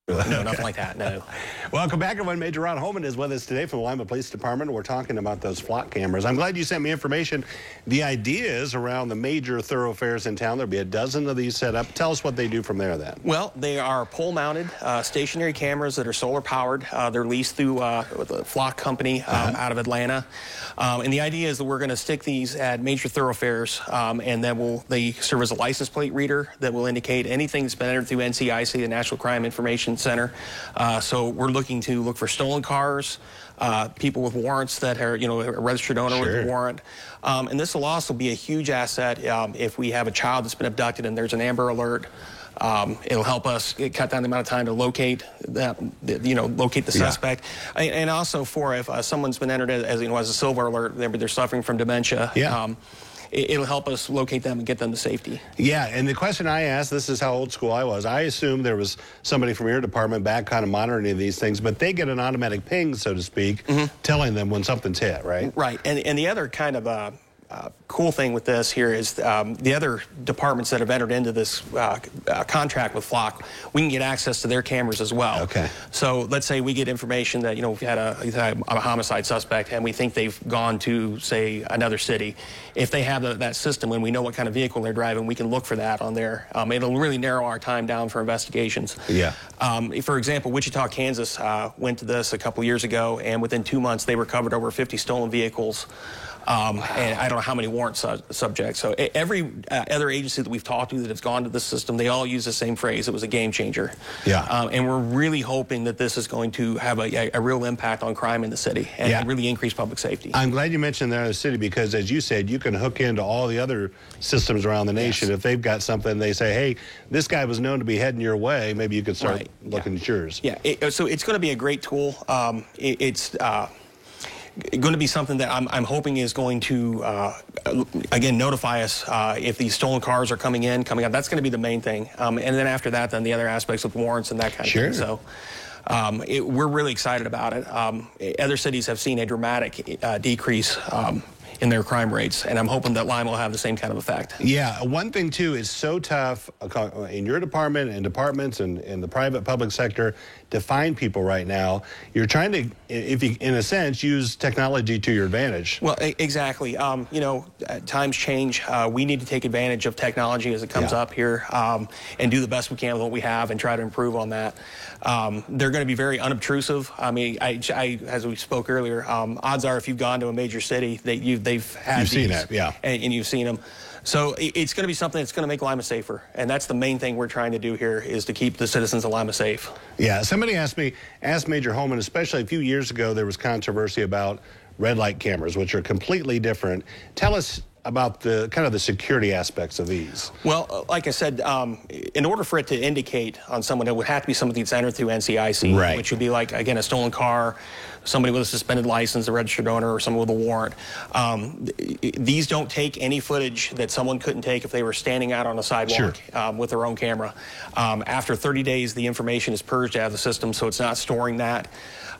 No, nothing like that, no. Welcome back, everyone. Major Ron Holman is with us today from the Lima Police Department. We're talking about those flock cameras. I'm glad you sent me information. The idea is around the major thoroughfares in town. There'll be a dozen of these set up. Tell us what they do from there then. Well, they are pole-mounted stationary cameras that are solar-powered. They're leased through the Flock Company out of Atlanta. And the idea is that we're going to stick these at major thoroughfares, and then they serve as a license plate reader that will indicate anything that's been entered through NCIC, the National Crime Information Center. So we're looking to look for stolen cars, people with warrants that are, a registered owner with a warrant. And this will also be a huge asset if we have a child that's been abducted and there's an Amber Alert. It'll help us cut down the amount of time to locate locate the suspect, and also for if someone's been entered as a Silver Alert, they're suffering from dementia. It'll help us locate them and get them to safety. Yeah, and the question I asked, this is how old school I was. I assumed there was somebody from your department back kind of monitoring these things, but they get an automatic ping, so to speak, telling them when something's hit, right? Right, and the other kind of cool thing with this here is the other departments that have entered into this contract with Flock, we can get access to their cameras as well. Okay. So let's say we get information that, we've had a homicide suspect and we think they've gone to, say, another city. If they have that system and we know what kind of vehicle they're driving, we can look for that on there. It'll really narrow our time down for investigations. Yeah. For example, Wichita, Kansas went to this a couple years ago, and within 2 months they recovered over 50 stolen vehicles. And I don't know how many warrant subjects. So every other agency that we've talked to that has gone to this system, they all use the same phrase. It was a game changer. Yeah. And we're really hoping that this is going to have a real impact on crime in the city and really increase public safety. I'm glad you mentioned that in the city because, as you said, you can hook into all the other systems around the nation. If they've got something, they say, hey, this guy was known to be heading your way, maybe you could start looking at yours. Yeah, so it's going to be a great tool. It's going to be something that I'm hoping is going to, again, notify us if these stolen cars are coming out. That's going to be the main thing. And then after that, then the other aspects with warrants and that kind of thing. So we're really excited about it. Other cities have seen a dramatic decrease in their crime rates, and I'm hoping that Lima will have the same kind of effect. Yeah, one thing too is so tough in your department and departments and in the private public sector to find people right now. You're trying to, if you, in a sense, use technology to your advantage. Well, exactly. Times change. We need to take advantage of technology as it comes up here and do the best we can with what we have and try to improve on that. They're going to be very unobtrusive. I mean, as we spoke earlier, odds are if you've gone to a major city, they've had You've seen that, and you've seen them. So it's going to be something that's going to make Lima safer, and that's the main thing we're trying to do here is to keep the citizens of Lima safe. Yeah, somebody asked Major Holman, especially a few years ago, there was controversy about red light cameras, which are completely different. Tell us about the kind of the security aspects of these. Well, like I said, in order for it to indicate on someone, it would have to be somebody that's entered through NCIC, which would be like, again, a stolen car, somebody with a suspended license, a registered owner, or someone with a warrant. These don't take any footage that someone couldn't take if they were standing out on a sidewalk with their own camera. After 30 days, the information is purged out of the system, so it's not storing that.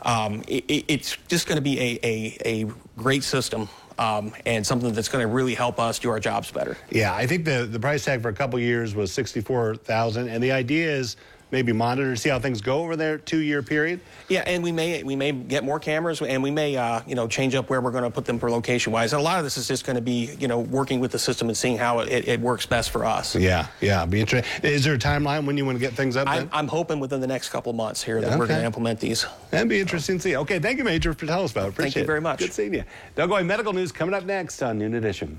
It's just going to be a great system. And something that's going to really help us do our jobs better. Yeah, I think the price tag for a couple years was $64,000, and the idea is maybe monitor, see how things go over their 2-year period. Yeah, and we may get more cameras, and we may change up where we're going to put them for location-wise. And a lot of this is just going to be working with the system and seeing how it works best for us. Yeah, be interesting. Is there a timeline when you want to get things up? I'm hoping within the next couple of months here that we're going to implement these. That'd be interesting to see. Okay, thank you, Major, for telling us about it. Appreciate it. Thank you very much. Good seeing you. Doug Goy, medical news coming up next on Noon Edition.